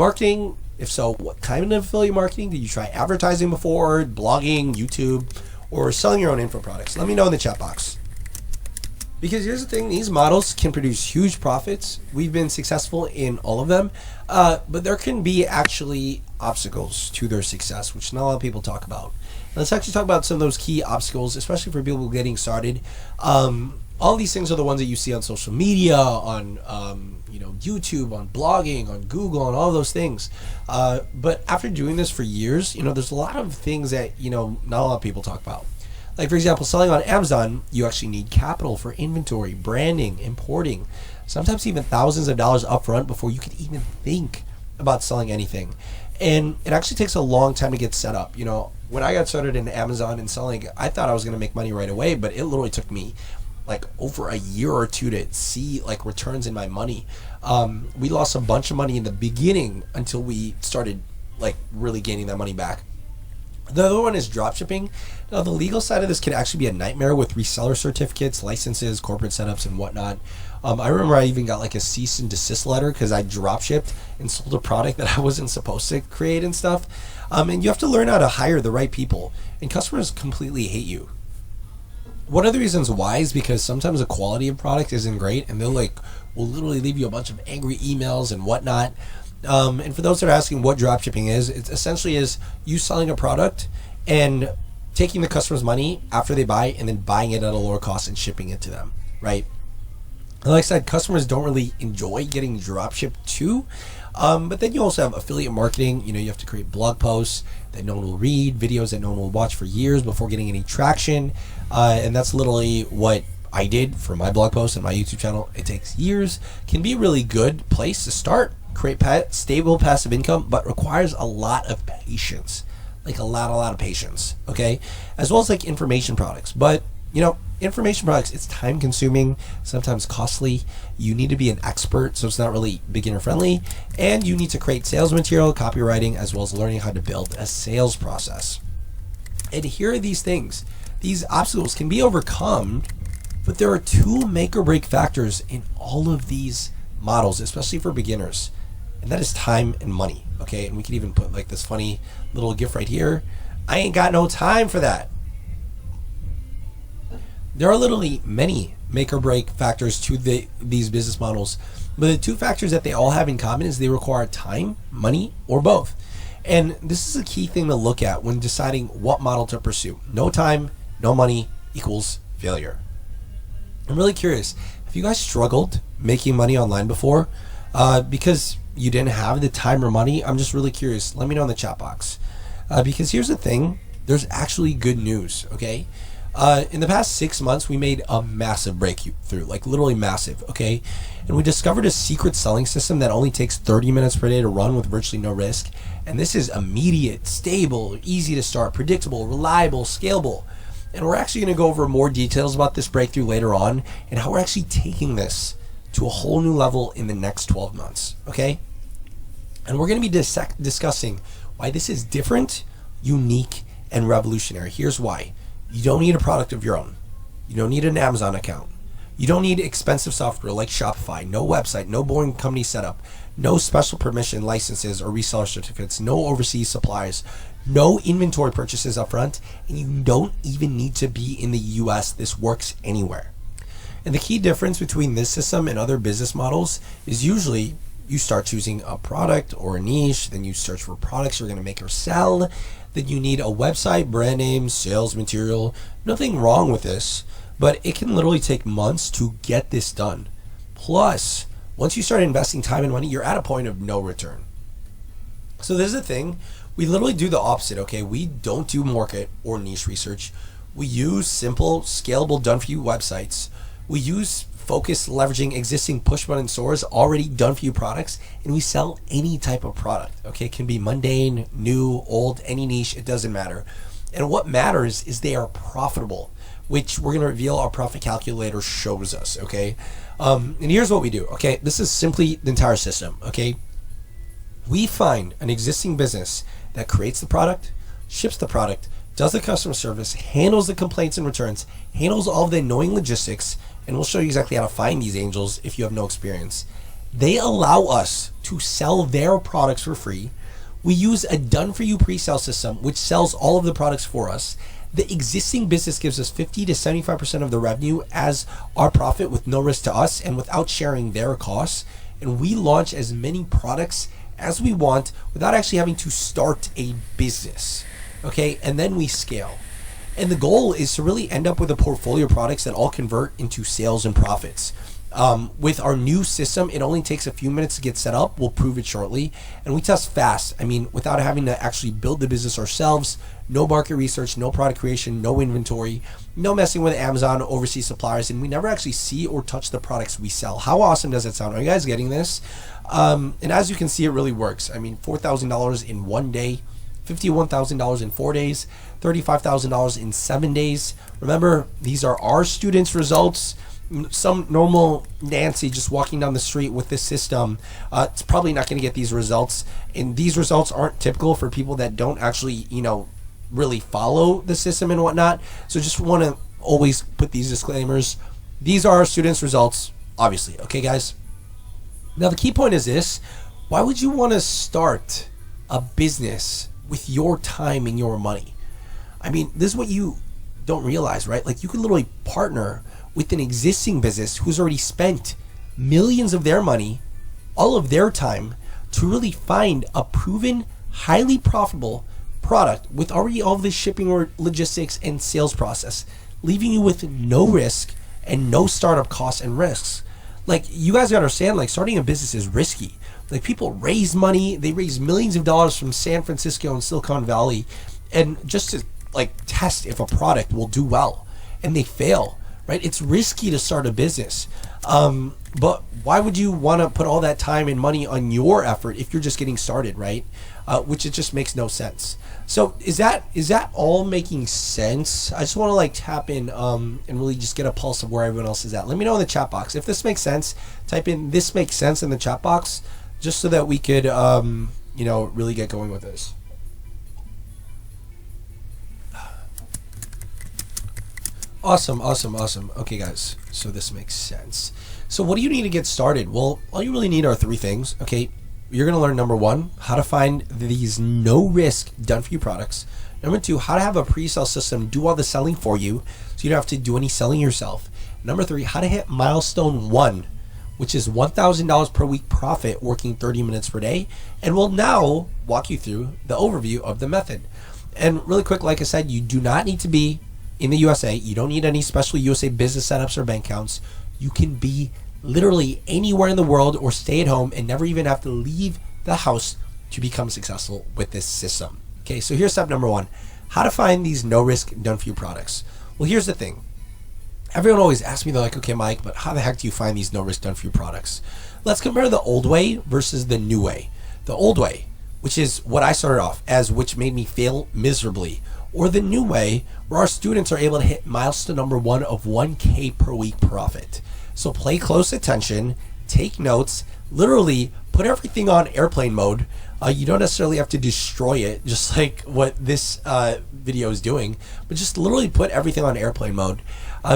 marketing? If so, what kind of affiliate marketing? Did you try advertising before, blogging, YouTube, or selling your own info products? Let me know in the chat box. Because here's the thing, these models can produce huge profits. We've been successful in all of them, but there can be actually obstacles to their success, which not a lot of people talk about. Let's actually talk about some of those key obstacles, especially for people getting started. All these things are the ones that you see on social media, on YouTube, on blogging, on Google, and all those things. But after doing this for years, there's a lot of things that not a lot of people talk about. Like, for example, selling on Amazon, you actually need capital for inventory, branding, importing, sometimes even thousands of dollars upfront before you could even think about selling anything. And it actually takes a long time to get set up. When I got started in Amazon and selling, I thought I was going to make money right away, but it literally took me like over a year or two to see like returns in my money. We lost a bunch of money in the beginning until we started like really gaining that money back. The other one is dropshipping. Now, the legal side of this can actually be a nightmare with reseller certificates, licenses, corporate setups, and whatnot. I remember I even got like a cease and desist letter because I dropshipped and sold a product that I wasn't supposed to create and stuff. And you have to learn how to hire the right people, and customers completely hate you. One of the reasons why is because sometimes the quality of product isn't great, and will literally leave you a bunch of angry emails and whatnot. And for those that are asking what dropshipping is, it essentially is you selling a product and taking the customer's money after they buy and then buying it at a lower cost and shipping it to them, right? And like I said, customers don't really enjoy getting dropshipped too. But then you also have affiliate marketing. You have to create blog posts that no one will read, videos that no one will watch for years before getting any traction. And that's literally what I did for my blog post and my YouTube channel. It takes years, can be a really good place to start, create stable passive income, but requires a lot of patience, like a lot of patience, okay? As well as like information products. But, information products, it's time consuming, sometimes costly. You need to be an expert, so it's not really beginner friendly. And you need to create sales material, copywriting, as well as learning how to build a sales process. And here are these things. These obstacles can be overcome, but there are two make or break factors in all of these models, especially for beginners. And that is time and money, okay? And we can even put like this funny little GIF right here. I ain't got no time for that. There are literally many make or break factors to these business models, but the two factors that they all have in common is they require time, money, or both. And this is a key thing to look at when deciding what model to pursue. No time, no money equals failure. I'm really curious, have you guys struggled making money online before? Because you didn't have the time or money? I'm just really curious. Let me know in the chat box. Because here's the thing, there's actually good news, okay? In the past 6 months, we made a massive breakthrough, like literally massive, okay? And we discovered a secret selling system that only takes 30 minutes per day to run with virtually no risk. And this is immediate, stable, easy to start, predictable, reliable, scalable. And we're actually going to go over more details about this breakthrough later on and how we're actually taking this to a whole new level in the next 12 months, okay? And we're going to be discussing why this is different, unique, and revolutionary. Here's why. You don't need a product of your own. You don't need an Amazon account. You don't need expensive software like Shopify, no website, no boring company setup, no special permission licenses or reseller certificates, no overseas suppliers, no inventory purchases up front, and you don't even need to be in the US. This works anywhere. And the key difference between this system and other business models is usually you start choosing a product or a niche, then you search for products you're going to make or sell, then you need a website, brand name, sales material. Nothing wrong with this, but it can literally take months to get this done. Plus, once you start investing time and money, you're at a point of no return. So this is the thing, we literally do the opposite, okay? We don't do market or niche research. We use simple, scalable, done-for-you websites. We use focus leveraging existing push button stores, already done for you products, and we sell any type of product, okay? It can be mundane, new, old, any niche, it doesn't matter. And what matters is they are profitable, which we're gonna reveal our profit calculator shows us, okay? And here's what we do, okay? This is simply the entire system, okay? We find an existing business that creates the product, ships the product, does the customer service, handles the complaints and returns, handles all of the annoying logistics, and we'll show you exactly how to find these angels if you have no experience. They allow us to sell their products for free. We use a done-for-you pre-sale system, which sells all of the products for us. The existing business gives us 50 to 75% of the revenue as our profit with no risk to us and without sharing their costs. And we launch as many products as we want without actually having to start a business. Okay, and then we scale. And the goal is to really end up with a portfolio of products that all convert into sales and profits. With our new system, it only takes a few minutes to get set up. We'll prove it shortly. And we test fast. I mean, without having to actually build the business ourselves, no market research, no product creation, no inventory, no messing with Amazon, overseas suppliers, and we never actually see or touch the products we sell. How awesome does it sound? Are you guys getting this? And as you can see, it really works. I mean, $4,000 in 1 day, $51,000 in 4 days, $35,000 in 7 days. Remember, these are our students' results. Some normal Nancy just walking down the street with this system, it's probably not going to get these results. And these results aren't typical for people that don't actually, really follow the system and whatnot. So just want to always put these disclaimers. These are our students' results, obviously. Okay, guys? Now, the key point is this. Why would you want to start a business with your time and your money? I mean, this is what you don't realize, right? Like, you could literally partner with an existing business who's already spent millions of their money, all of their time, to really find a proven, highly profitable product with already all of the shipping or logistics and sales process, leaving you with no risk and no startup costs and risks. Like, you guys gotta understand, like, starting a business is risky. Like, people raise money, they raise millions of dollars from San Francisco and Silicon Valley, and just to like test if a product will do well, and they fail, right? It's risky to start a business. But why would you want to put all that time and money on your effort if you're just getting started, right? Which it just makes no sense. So is that all making sense? I just want to like tap in and really just get a pulse of where everyone else is at. Let me know in the chat box if this makes sense. Type in "this makes sense" in the chat box, just so that we could really get going with this. Awesome. Okay, guys, so this makes sense. So what do you need to get started? Well, all you really need are 3 things. Okay, you're going to learn, number 1, how to find these no-risk done-for-you products. Number 2, how to have a pre-sale system do all the selling for you so you don't have to do any selling yourself. Number 3, how to hit milestone 1, which is $1,000 per week profit working 30 minutes per day. And we'll now walk you through the overview of the method. And really quick, like I said, you do not need to be in the USA. You don't need any special USA business setups or bank accounts. You can be literally anywhere in the world or stay at home and never even have to leave the house to become successful with this system. Okay, so here's step number 1, how to find these no-risk done-for-you products. Well, here's the thing. Everyone always asks me, they're like, okay, Mike, but how the heck do you find these no-risk done-for-you products? Let's compare the old way versus the new way. The old way, which is what I started off as, which made me fail miserably, or the new way, where our students are able to hit milestone number 1 of 1K per week profit. So pay close attention, take notes, literally put everything on airplane mode. You don't necessarily have to destroy it, just like what this video is doing, but just literally put everything on airplane mode.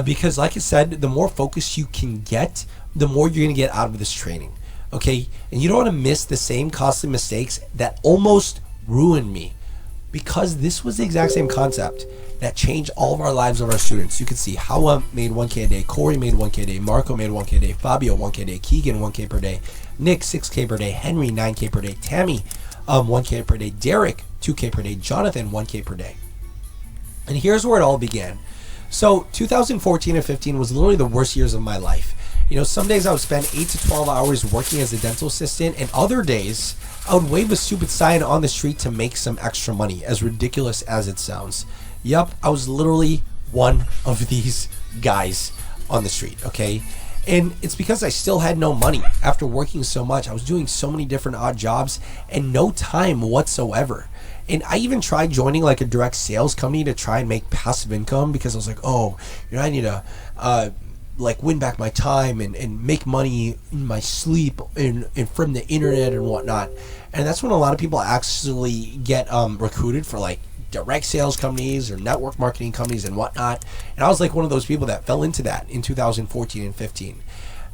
Because like I said, the more focus you can get, the more you're gonna get out of this training, okay? And you don't wanna miss the same costly mistakes that almost ruined me, because this was the exact same concept that changed all of our lives of our students. You can see Hawa made 1K a day, Corey made 1K a day, Marco made 1K a day, Fabio 1K a day, Keegan 1K per day, Nick 6K per day, Henry 9K per day, Tammy 1K per day, Derek 2K per day, Jonathan 1K per day. And here's where it all began. So 2014 and 15 was literally the worst years of my life. You know, some days I would spend 8 to 12 hours working as a dental assistant, and other days I would wave a stupid sign on the street to make some extra money, as ridiculous as it sounds. Yup, I was literally one of these guys on the street, okay? And it's because I still had no money after working so much. I was doing so many different odd jobs and no time whatsoever. And I even tried joining like a direct sales company to try and make passive income, because I was like, oh, you know, I need to like win back my time and make money in my sleep and from the internet and whatnot. And that's when a lot of people actually get recruited for like direct sales companies or network marketing companies and whatnot. And I was like one of those people that fell into that in 2014 and 15.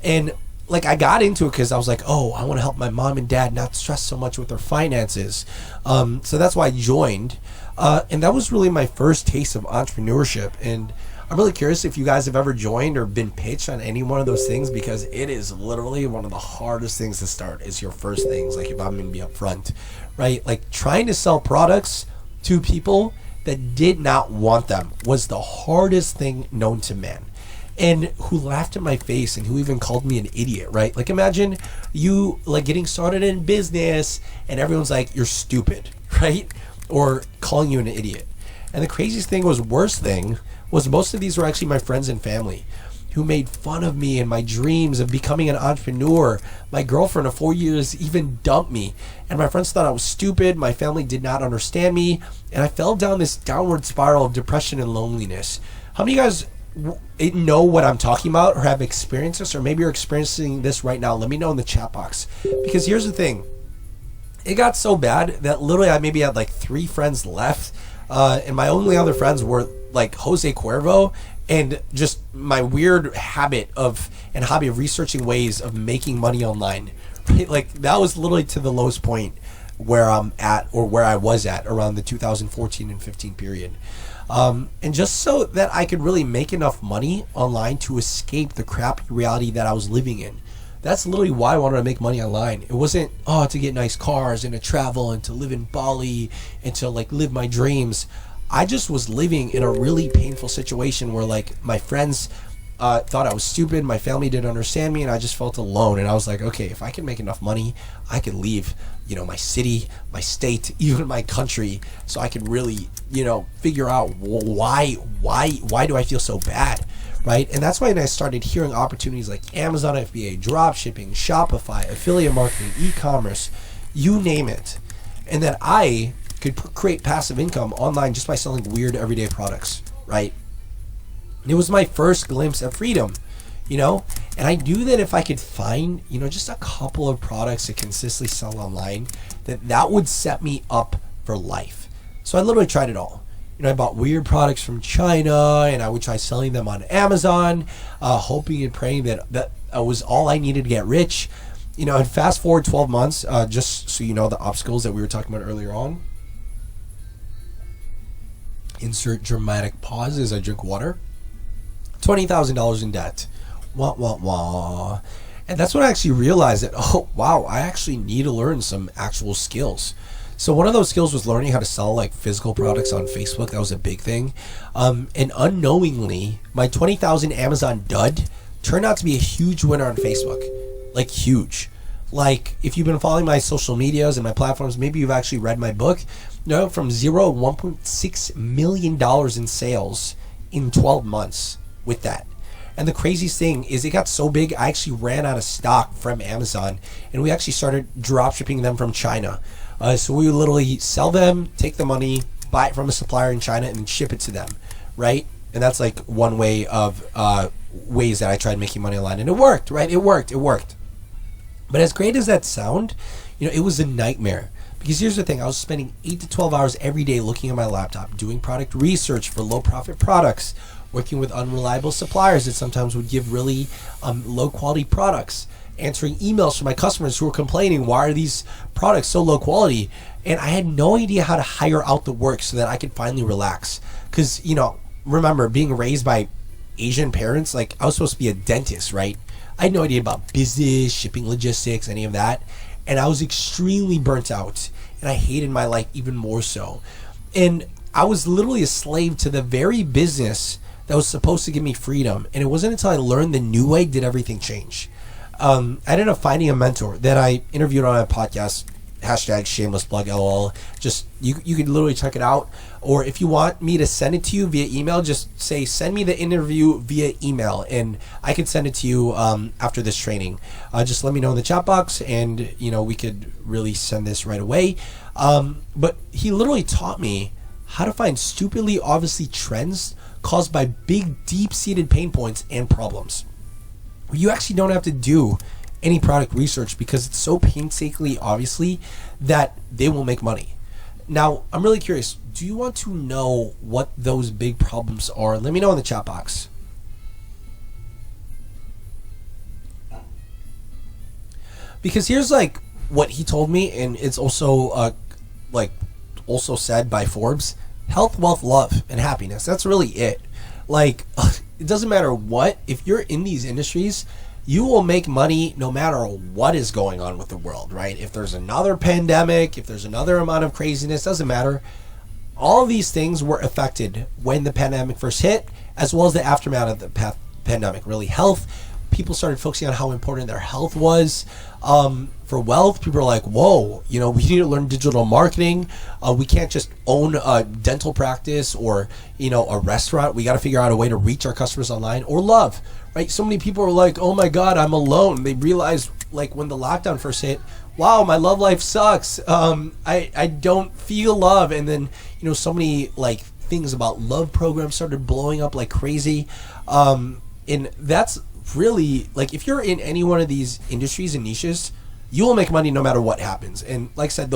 And like I got into it because I was like, oh, I want to help my mom and dad not stress so much with their finances. So that's why I joined. And that was really my first taste of entrepreneurship. And I'm really curious if you guys have ever joined or been pitched on any one of those things, because it is literally one of the hardest things to start is your first things. Like, if I'm going to be upfront, right? Like, trying to sell products to people that did not want them was the hardest thing known to man. And who laughed in my face and who even called me an idiot, right? Like, imagine you like getting started in business and everyone's like, you're stupid, right? Or calling you an idiot. And the craziest thing was, worst thing was, most of these were actually my friends and family who made fun of me and my dreams of becoming an entrepreneur. My girlfriend of 4 years even dumped me, and my friends thought I was stupid. My family did not understand me, and I fell down this downward spiral of depression and loneliness. How many of you guys know what I'm talking about or have experienced this, or maybe you're experiencing this right now? Let me know in the chat box, because here's the thing. It got so bad that literally I maybe had like 3 friends left, and my only other friends were like Jose Cuervo and just my weird habit of and hobby of researching ways of making money online. Right? Like, that was literally to the lowest point where I'm at, or where I was at, around the 2014 and 15 period. And just so that I could really make enough money online to escape the crappy reality that I was living in. That's literally why I wanted to make money online. It wasn't, to get nice cars and to travel and to live in Bali and to like live my dreams. I just was living in a really painful situation where like my friends thought I was stupid, my family didn't understand me, and I just felt alone. And I was like, okay, if I can make enough money, I could leave, my city, my state, even my country, so I could really, figure out why do I feel so bad, right? And that's why I started hearing opportunities like Amazon FBA, drop shipping, Shopify, affiliate marketing, e-commerce, you name it, and that I could create passive income online just by selling weird everyday products, right? It was my first glimpse of freedom, and I knew that if I could find, just a couple of products to consistently sell online, that would set me up for life. So I literally tried it all. I bought weird products from China, and I would try selling them on Amazon, hoping and praying that was all I needed to get rich. And fast forward 12 months, just so you know the obstacles that we were talking about earlier on. Insert dramatic pause as I drink water. $20,000 in debt. Wah, wah, wah. And that's when I actually realized that, oh, wow, I actually need to learn some actual skills. So one of those skills was learning how to sell like physical products on Facebook. That was a big thing. And unknowingly, my 20,000 Amazon dud turned out to be a huge winner on Facebook. Like, huge. Like, if you've been following my social medias and my platforms, maybe you've actually read my book. From zero to $1.6 million in sales in 12 months with that. And the craziest thing is, it got so big, I actually ran out of stock from Amazon, and we actually started drop shipping them from China. So we would literally sell them, take the money, buy it from a supplier in China, and then ship it to them, right? And that's like one way of ways that I tried making money online, and it worked, right? It worked. But as great as that sound, it was a nightmare. Because here's the thing, I was spending 8 to 12 hours every day looking at my laptop, doing product research for low profit products, working with unreliable suppliers that sometimes would give really low quality products, answering emails from my customers who were complaining, why are these products so low quality? And I had no idea how to hire out the work so that I could finally relax. Because, remember, being raised by Asian parents, like, I was supposed to be a dentist, right? I had no idea about business, shipping logistics, any of that. And I was extremely burnt out, and I hated my life even more so. And I was literally a slave to the very business that was supposed to give me freedom. And it wasn't until I learned the new way did everything change. I ended up finding a mentor that I interviewed on a podcast, #shamelessplug LOL. Just you can literally check it out. Or if you want me to send it to you via email, just say send me the interview via email, and I can send it to you after this training. Just let me know in the chat box, and we could really send this right away. But he literally taught me how to find stupidly obviously trends caused by big deep-seated pain points and problems. You actually don't have to do any product research because it's so painstakingly obviously that they will make money. Now, I'm really curious, do you want to know what those big problems are? Let me know in the chat box. Because here's like what he told me, and it's also like also said by Forbes: health, wealth, love, and happiness. That's really it. Like it doesn't matter what. If you're in these industries, you will make money no matter what is going on with the world, right? If there's another pandemic, if there's another amount of craziness, doesn't matter. All of these things were affected when the pandemic first hit, as well as the aftermath of the pandemic. Really, health. People started focusing on how important their health was. For wealth, people are like, whoa, you know, we need to learn digital marketing. We can't just own a dental practice or, you know, a restaurant. We got to figure out a way to reach our customers online. Or love, right? So many people are like, oh my God, I'm alone. They realized, like, when the lockdown first hit, wow, my love life sucks. I don't feel love. And then, you know, so many, like, things about love programs started blowing up like crazy. And that's really, like, if you're in any one of these industries and niches, you will make money no matter what happens. And like I said,